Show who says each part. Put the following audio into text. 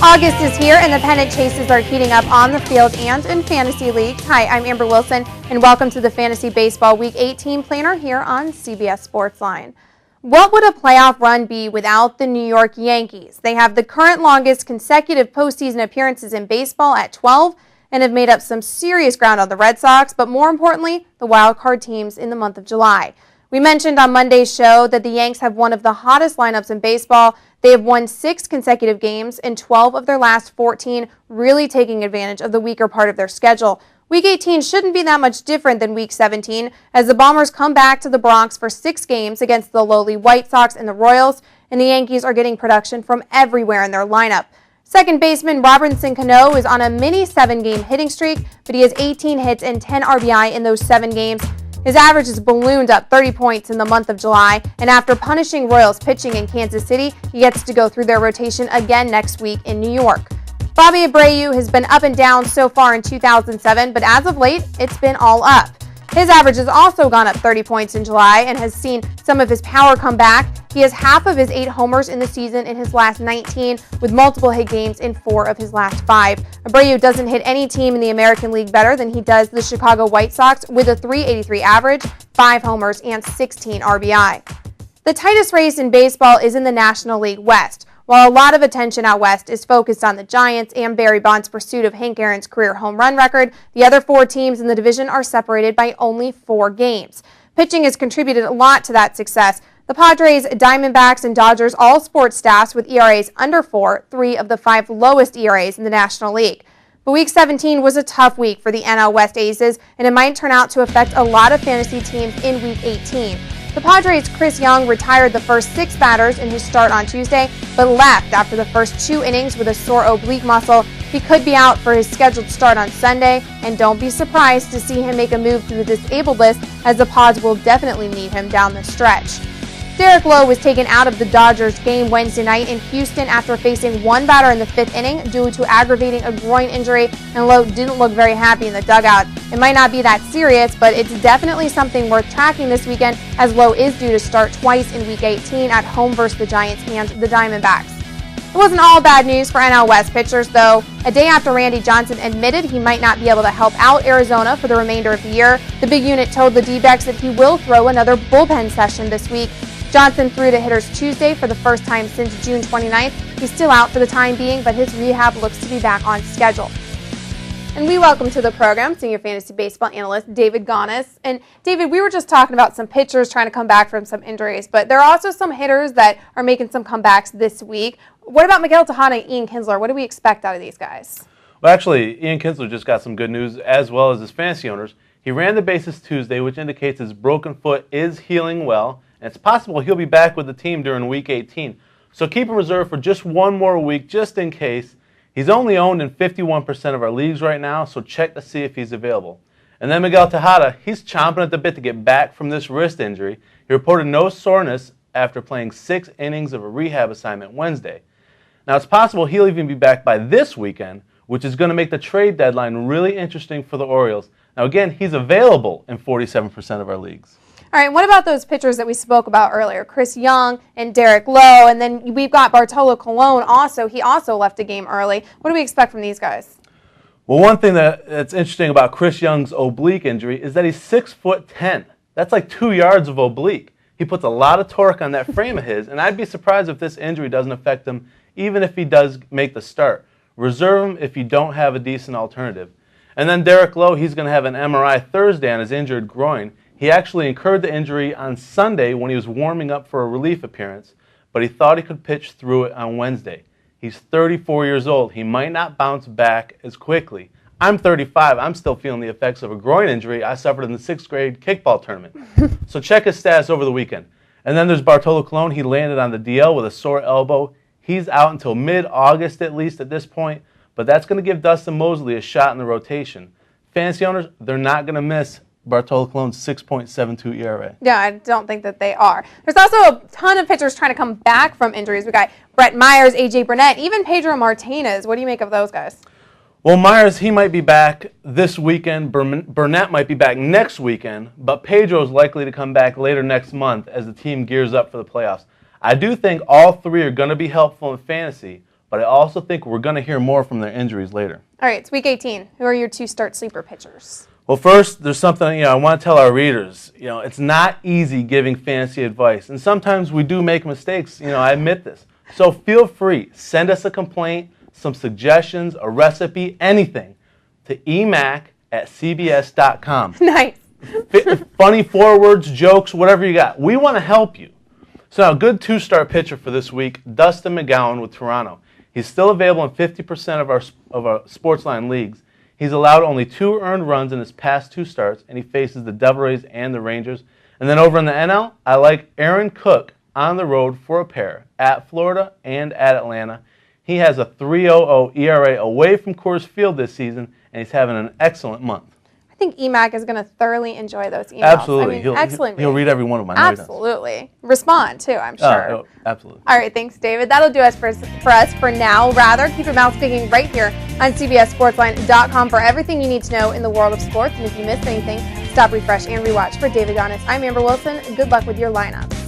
Speaker 1: August is here and the pennant chases are heating up on the field and in fantasy leagues. Hi, I'm Amber Wilson and welcome to the Fantasy Baseball Week 18 planner here on CBS Sportsline. What would a playoff run be without the New York Yankees? They have the current longest consecutive postseason appearances in baseball at 12 and have made up some serious ground on the Red Sox, but more importantly, the wild card teams in the month of July. We mentioned on Monday's show that the Yanks have one of the hottest lineups in baseball. They have won 6 consecutive games in 12 of their last 14, really taking advantage of the weaker part of their schedule. Week 18 shouldn't be that much different than Week 17 as the Bombers come back to the Bronx for 6 games against the lowly White Sox and the Royals, and the Yankees are getting production from everywhere in their lineup. Second baseman Robinson Cano is on a mini 7-game hitting streak, but he has 18 hits and 10 RBI in those 7 games. His average has ballooned up 30 points in the month of July, and after punishing Royals pitching in Kansas City, he gets to go through their rotation again next week in New York. Bobby Abreu has been up and down so far in 2007, but as of late, it's been all up. His average has also gone up 30 points in July and has seen some of his power come back. He has half of his 8 homers in the season in his last 19, with multiple hit games in 4 of his last 5. Abreu doesn't hit any team in the American League better than he does the Chicago White Sox with a .383 average, 5 homers, and 16 RBI. The tightest race in baseball is in the National League West. While a lot of attention out west is focused on the Giants and Barry Bonds' pursuit of Hank Aaron's career home run record, the other 4 teams in the division are separated by only 4 games. Pitching has contributed a lot to that success. The Padres, Diamondbacks, and Dodgers all sport staffs with ERAs under 4, 3 of the 5 lowest ERAs in the National League. But Week 17 was a tough week for the NL West Aces, and it might turn out to affect a lot of fantasy teams in Week 18. The Padres' Chris Young retired the first 6 batters in his start on Tuesday, but left after the first 2 innings with a sore oblique muscle. He could be out for his scheduled start on Sunday, and don't be surprised to see him make a move to the disabled list, as the Pods will definitely need him down the stretch. Derek Lowe was taken out of the Dodgers game Wednesday night in Houston after facing 1 batter in the 5th inning due to aggravating a groin injury, and Lowe didn't look very happy in the dugout. It might not be that serious, but it's definitely something worth tracking this weekend, as Lowe is due to start twice in Week 18 at home versus the Giants and the Diamondbacks. It wasn't all bad news for NL West pitchers, though. A day after Randy Johnson admitted he might not be able to help out Arizona for the remainder of the year, the big unit told the D-backs that he will throw another bullpen session this week. Johnson threw to hitters Tuesday for the first time since June 29th. He's still out for the time being, but his rehab looks to be back on schedule. And we welcome to the program senior fantasy baseball analyst David Gonos. And David, we were just talking about some pitchers trying to come back from some injuries, but there are also some hitters that are making some comebacks this week. What about Miguel Tejada and Ian Kinsler? What do we expect out of these guys?
Speaker 2: Well, actually, Ian Kinsler just got some good news, as well as his fantasy owners. He ran the bases Tuesday, which indicates his broken foot is healing well. And it's possible he'll be back with the team during Week 18. So keep him reserved for just one more week, just in case. He's only owned in 51% of our leagues right now, so check to see if he's available. And then Miguel Tejada, he's chomping at the bit to get back from this wrist injury. He reported no soreness after playing 6 innings of a rehab assignment Wednesday. Now, it's possible he'll even be back by this weekend, which is going to make the trade deadline really interesting for the Orioles. Now, again, he's available in 47% of our leagues.
Speaker 1: All right, what about those pitchers that we spoke about earlier, Chris Young and Derek Lowe, and then we've got Bartolo Colon also. He also left a game early. What do we expect from these guys?
Speaker 2: Well, one thing that's interesting about Chris Young's oblique injury is that he's 6'10". That's like 2 yards of oblique. He puts a lot of torque on that frame of his, and I'd be surprised if this injury doesn't affect him, even if he does make the start. Reserve him if you don't have a decent alternative. And then Derek Lowe, he's going to have an MRI Thursday on his injured groin. He actually incurred the injury on Sunday when he was warming up for a relief appearance, but he thought he could pitch through it on Wednesday. He's 34 years old. He might not bounce back as quickly. I'm 35. I'm still feeling the effects of a groin injury I suffered in the 6th grade kickball tournament. So check his status over the weekend. And then there's Bartolo Colon. He landed on the DL with a sore elbow. He's out until mid-August at least at this point, but that's going to give Dustin Mosley a shot in the rotation. Fantasy owners, they're not going to miss Bartolo Colon's 6.72 ERA.
Speaker 1: Yeah, I don't think that they are. There's also a ton of pitchers trying to come back from injuries. We got Brett Myers, A.J. Burnett, even Pedro Martinez. What do you make of those guys?
Speaker 2: Well, Myers, he might be back this weekend. Burnett might be back next weekend, but Pedro's likely to come back later next month as the team gears up for the playoffs. I do think all three are going to be helpful in fantasy, but but I also think we're going to hear more from their injuries later.
Speaker 1: All right, it's week 18. Who are your 2 start sleeper pitchers?
Speaker 2: Well, first, there's something, I want to tell our readers. It's not easy giving fantasy advice, and sometimes we do make mistakes. I admit this. So feel free, send us a complaint, some suggestions, a recipe, anything, to emac@cbs.com.
Speaker 1: Nice.
Speaker 2: Funny forewords, jokes, whatever you got. We want to help you. So now, a good 2-start pitcher for this week, Dustin McGowan with Toronto. He's still available in 50% of our Sportsline leagues. He's allowed only 2 earned runs in his past 2 starts, and he faces the Devil Rays and the Rangers. And then over in the NL, I like Aaron Cook on the road for a pair at Florida and at Atlanta. He has a 3.00 ERA away from Coors Field this season, and he's having an excellent month.
Speaker 1: I think EMAC is going to thoroughly enjoy those emails.
Speaker 2: Absolutely.
Speaker 1: Excellent.
Speaker 2: He'll read every one of them.
Speaker 1: Absolutely. Respond, too, I'm sure.
Speaker 2: Absolutely.
Speaker 1: All right, thanks, David. That'll do us for us for now. Rather, keep your mouth speaking right here on CBSSportsline.com for everything you need to know in the world of sports. And if you missed anything, stop, refresh, and rewatch. For David Gonos, I'm Amber Wilson. Good luck with your lineups.